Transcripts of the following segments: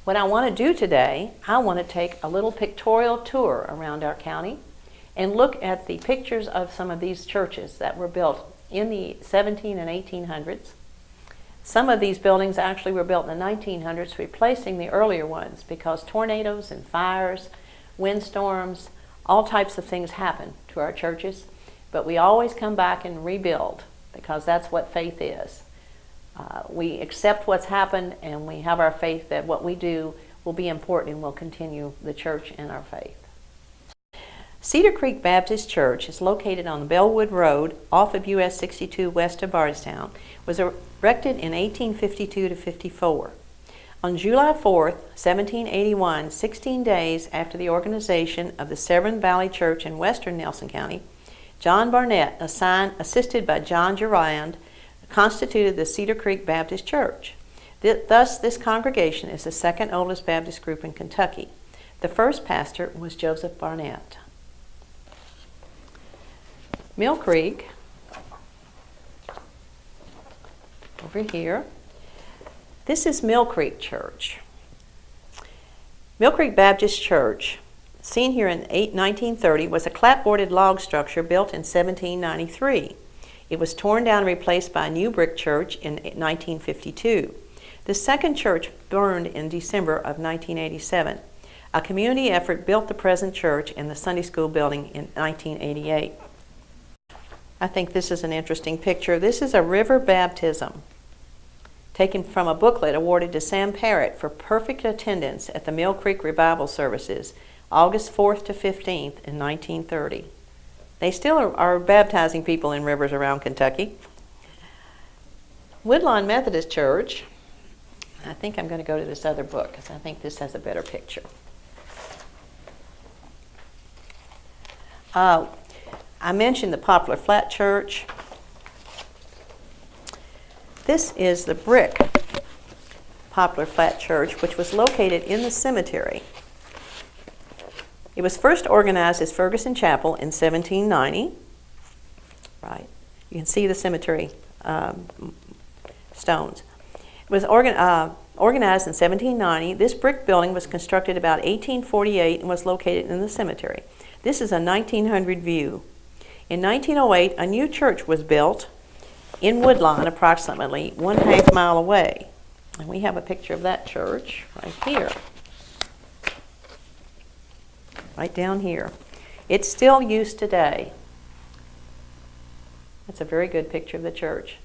What I want to do today, I want to take a little pictorial tour around our county and look at the pictures of some of these churches that were built in the 17 and 1800s. Some of these buildings actually were built in the 1900s, replacing the earlier ones because tornadoes and fires, windstorms, all types of things happen to our churches. But we always come back and rebuild because that's what faith is. We accept what's happened and we have our faith that what we do will be important and will continue the church and our faith. Cedar Creek Baptist Church is located on the Bellwood Road off of US 62 west of Bardstown. It was erected in 1852 to 54. On July 4th, 1781, 16 days after the organization of the Severn Valley Church in western Nelson County, John Barnett, assisted by John Gerand, constituted the Cedar Creek Baptist Church. Thus, this congregation is the second oldest Baptist group in Kentucky. The first pastor was Joseph Barnett. Mill Creek, over here. This is Mill Creek Church. Mill Creek Baptist Church, seen here in 1930, was a clapboarded log structure built in 1793. It was torn down and replaced by a new brick church in 1952. The second church burned in December of 1987. A community effort built the present church and the Sunday school building in 1988. I think this is an interesting picture. This is a river baptism taken from a booklet awarded to Sam Parrott for perfect attendance at the Mill Creek revival services, August 4th to 15th in 1930. They still are baptizing people in rivers around Kentucky. Woodlawn Methodist Church. I think I'm going to go to this other book because I think this has a better picture. I mentioned the Poplar Flat Church. This is the brick Poplar Flat Church, which was located in the cemetery. It was first organized as Ferguson Chapel in 1790. Right, you can see the cemetery stones. It was organized in 1790. This brick building was constructed about 1848 and was located in the cemetery. This is a 1900 view. In 1908, a new church was built in Woodlawn, approximately 1/2 mile away. And we have a picture of that church right here. Right down here. It's still used today. That's a very good picture of the church.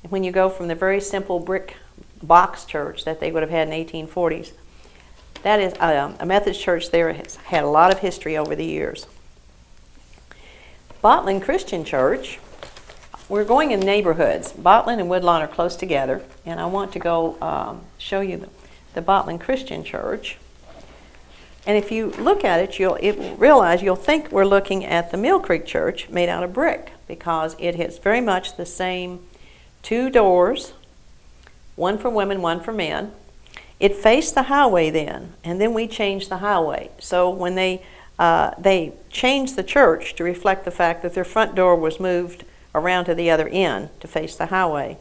And when you go from the very simple brick box church that they would have had in the 1840s, that is a Methodist church there has had a lot of history over the years. Botland Christian Church. We're going in neighborhoods. Botland and Woodlawn are close together, and I want to go show you the Botland Christian Church. And if you look at it, you'll think we're looking at the Mill Creek Church made out of brick because it has very much the same two doors, one for women, one for men. It faced the highway then, and then we changed the highway. So when they changed the church to reflect the fact that their front door was moved around to the other end to face the highway.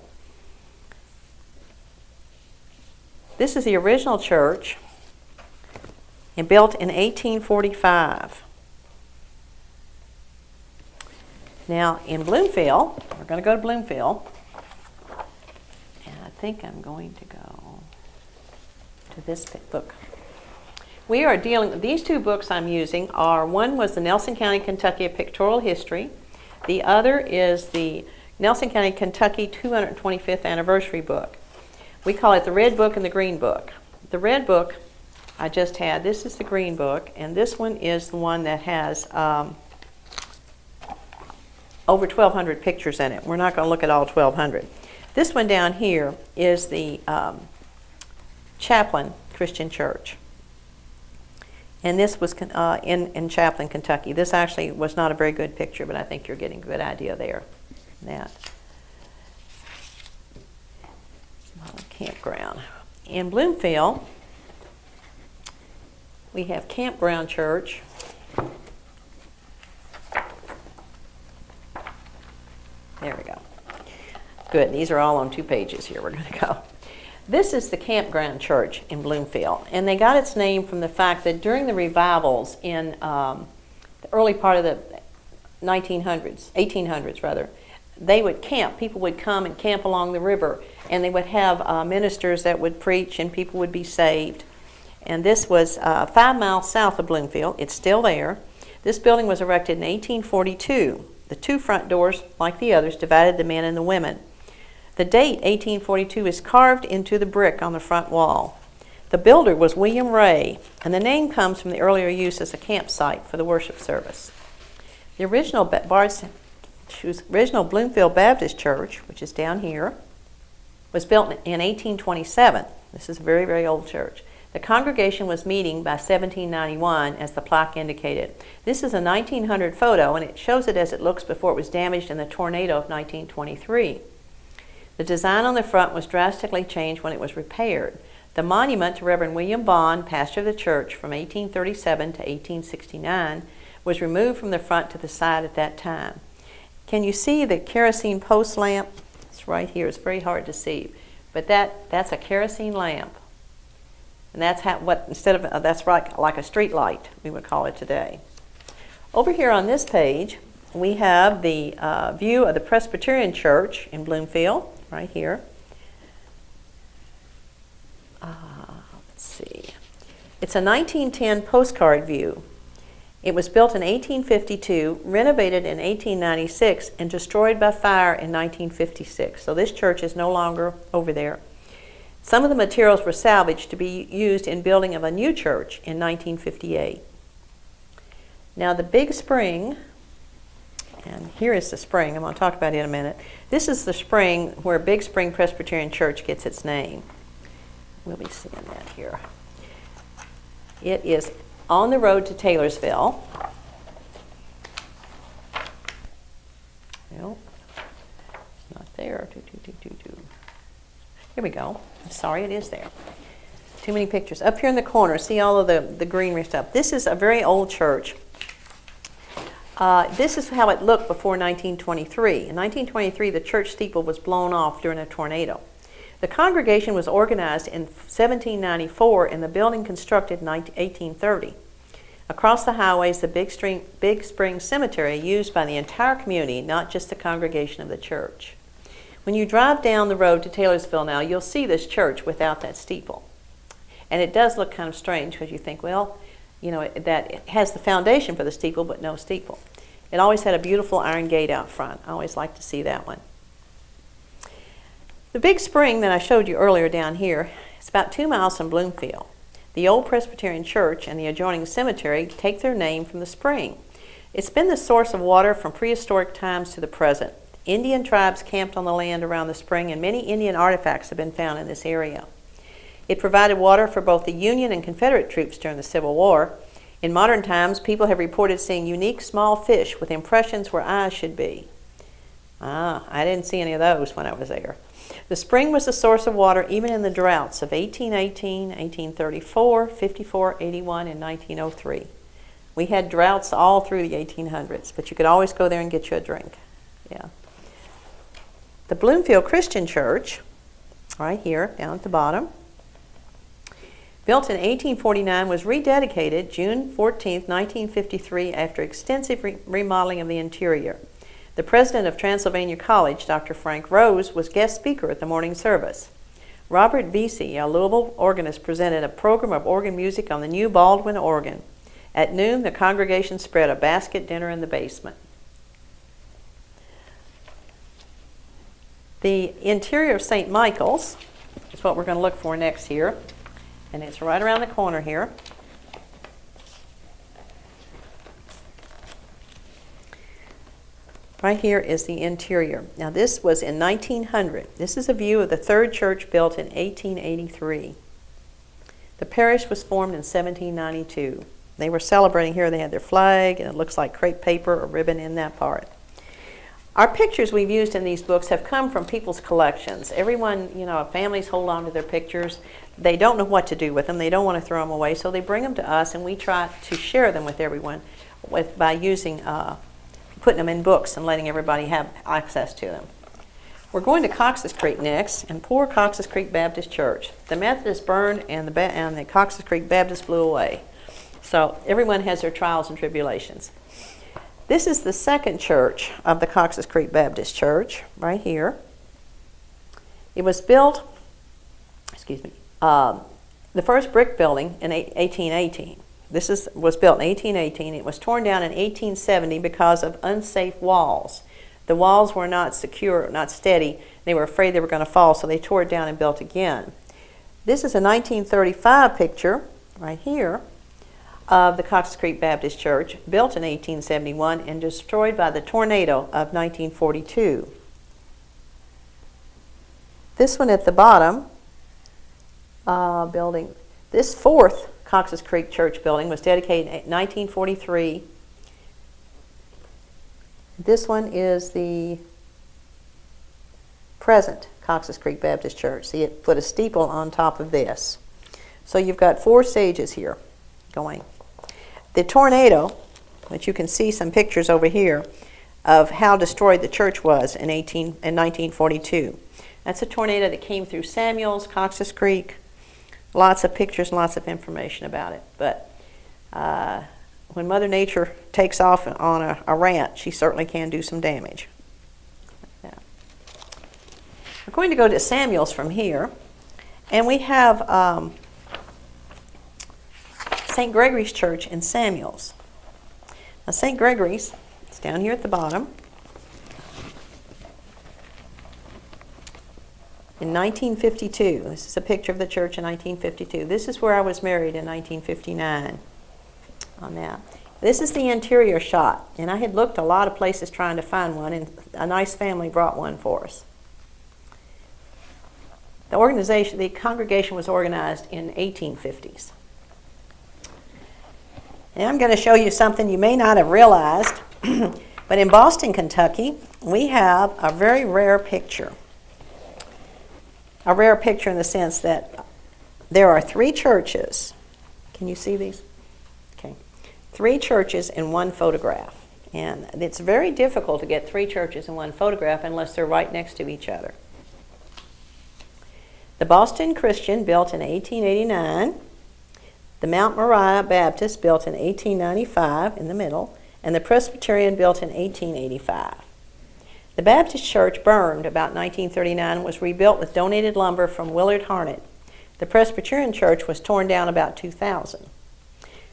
This is the original church and built in 1845. Now in Bloomfield, we're going to go to Bloomfield, and I think I'm going to go to this book. We are dealing, these two books I'm using are, one was the Nelson County, Kentucky Pictorial History. The other is the Nelson County, Kentucky 225th Anniversary book. We call it the Red Book and the Green Book. The Red Book I just had, this is the Green Book, and this one is the one that has over 1,200 pictures in it. We're not going to look at all 1,200. This one down here is the Chaplain Christian Church. And this was in Chaplin, Kentucky. This actually was not a very good picture, but I think you're getting a good idea there. That campground. In Bloomfield, we have Campground Church. There we go. Good. These are all on 2 pages here. We're going to go. This is the Campground Church in Bloomfield, and they got its name from the fact that during the revivals in the early part of the 1800s rather, they would camp. People would come and camp along the river, and they would have ministers that would preach, and people would be saved. And this was 5 miles south of Bloomfield. It's still there. This building was erected in 1842. The 2 front doors, like the others, divided the men and the women. The date, 1842, is carved into the brick on the front wall. The builder was William Ray, and the name comes from the earlier use as a campsite for the worship service. The original Bloomfield Baptist Church, which is down here, was built in 1827. This is a very, very old church. The congregation was meeting by 1791, as the plaque indicated. This is a 1900 photo, and it shows it as it looks before it was damaged in the tornado of 1923. The design on the front was drastically changed when it was repaired. The monument to Reverend William Bond, pastor of the church from 1837 to 1869, was removed from the front to the side at that time. Can you see the kerosene post lamp? It's right here. It's very hard to see, but that's a kerosene lamp. And that's that's like a street light, we would call it today. Over here on this page, we have the view of the Presbyterian Church in Bloomfield, right here. Let's see. It's a 1910 postcard view. It was built in 1852, renovated in 1896, and destroyed by fire in 1956. So this church is no longer over there. Some of the materials were salvaged to be used in building of a new church in 1958. Now the big spring, and here is the spring, I'm going to talk about it in a minute. This is the spring where Big Spring Presbyterian Church gets its name. We'll be seeing that here. It is on the road to Taylorsville. Well, it's not there. Here we go. I'm sorry, it is there. Too many pictures. Up here in the corner, see all of the greenery stuff. This is a very old church. This is how it looked before 1923. In 1923, the church steeple was blown off during a tornado. The congregation was organized in 1794 and the building constructed in 1830. Across the highway is the Big Spring Cemetery, used by the entire community, not just the congregation of the church. When you drive down the road to Taylorsville now, you'll see this church without that steeple. And it does look kind of strange because you think, well, you know, that it has the foundation for the steeple, but no steeple. It always had a beautiful iron gate out front. I always like to see that one. The big spring that I showed you earlier down here is about 2 miles from Bloomfield. The old Presbyterian Church and the adjoining cemetery take their name from the spring. It's been the source of water from prehistoric times to the present. Indian tribes camped on the land around the spring, and many Indian artifacts have been found in this area. It provided water for both the Union and Confederate troops during the Civil War. In modern times, people have reported seeing unique small fish with impressions where eyes should be. I didn't see any of those when I was there. The spring was the source of water even in the droughts of 1818, 1834, 54, 81, and 1903. We had droughts all through the 1800s, but you could always go there and get you a drink. Yeah. The Bloomfield Christian Church, right here, down at the bottom, built in 1849, was rededicated June 14, 1953, after extensive remodeling of the interior. The president of Transylvania College, Dr. Frank Rose, was guest speaker at the morning service. Robert Vesey, a Louisville organist, presented a program of organ music on the new Baldwin organ. At noon, the congregation spread a basket dinner in the basement. The interior of St. Michael's is what we're going to look for next here, and it's right around the corner here. Right here is the interior. Now this was in 1900. This is a view of the third church built in 1883. The parish was formed in 1792. They were celebrating here. They had their flag, and it looks like crepe paper or ribbon in that part. Our pictures we've used in these books have come from people's collections. Everyone, families hold on to their pictures. They don't know what to do with them. They don't want to throw them away, so they bring them to us, and we try to share them with everyone by using, putting them in books and letting everybody have access to them. We're going to Cox's Creek next, and poor Cox's Creek Baptist Church. The Methodists burned, and the Cox's Creek Baptist blew away. So everyone has their trials and tribulations. This is the second church of the Cox's Creek Baptist Church, right here. It was built, the first brick building in 1818. This was built in 1818. It was torn down in 1870 because of unsafe walls. The walls were not secure, not steady. They were afraid they were going to fall, so they tore it down and built again. This is a 1935 picture, right here, of the Cox's Creek Baptist Church, built in 1871 and destroyed by the tornado of 1942. This one at the bottom, building, this fourth Cox's Creek Church building was dedicated in 1943. This one is the present Cox's Creek Baptist Church. See, it put a steeple on top of this. So you've got 4 stages here going. The tornado, which you can see some pictures over here of how destroyed the church was in 1942. That's a tornado that came through Samuels, Cox's Creek. Lots of pictures, lots of information about it. But when Mother Nature takes off on a rant, she certainly can do some damage. Yeah. We're going to go to Samuels from here. And we have St. Gregorys Church in Samuels. Now, St. Gregorys, it's down here at the bottom. In 1952, this is a picture of the church in 1952. This is where I was married in 1959 on that. This is the interior shot, and I had looked a lot of places trying to find one, and a nice family brought one for us. The congregation was organized in 1850s. And I'm going to show you something you may not have realized, but in Boston, Kentucky, we have a very rare picture. A rare picture in the sense that there are 3 churches. Can you see these? Okay. 3 churches in one photograph. And it's very difficult to get 3 churches in one photograph unless they're right next to each other. The Boston Christian, built in 1889. The Mount Moriah Baptist, built in 1895, in the middle. And the Presbyterian, built in 1885. The Baptist Church burned about 1939 and was rebuilt with donated lumber from Willard Harnett. The Presbyterian Church was torn down about 2000.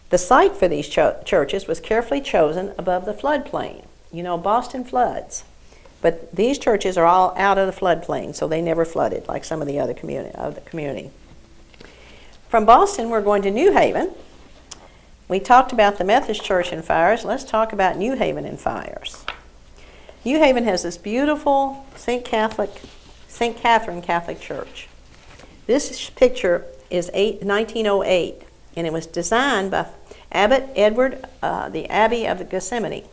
The site for these churches was carefully chosen above the floodplain. You know, Boston floods. But these churches are all out of the floodplain, so they never flooded like some of the other community. From Boston, we're going to New Haven. We talked about the Methodist Church and fires. Let's talk about New Haven and fires. New Haven has this beautiful St. Catherine Catholic Church. This picture is 1908, and it was designed by Abbot Edward, the Abbey of the Gethsemane.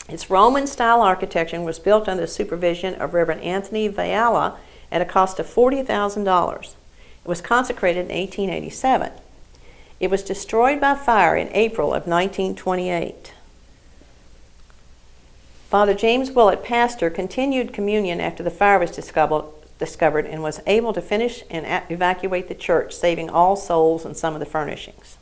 Its Roman-style architecture and was built under the supervision of Reverend Anthony Vaiala at a cost of $40,000. It was consecrated in 1887. It was destroyed by fire in April of 1928. Father James Willett, pastor, continued communion after the fire was discovered and was able to finish and evacuate the church, saving all souls and some of the furnishings.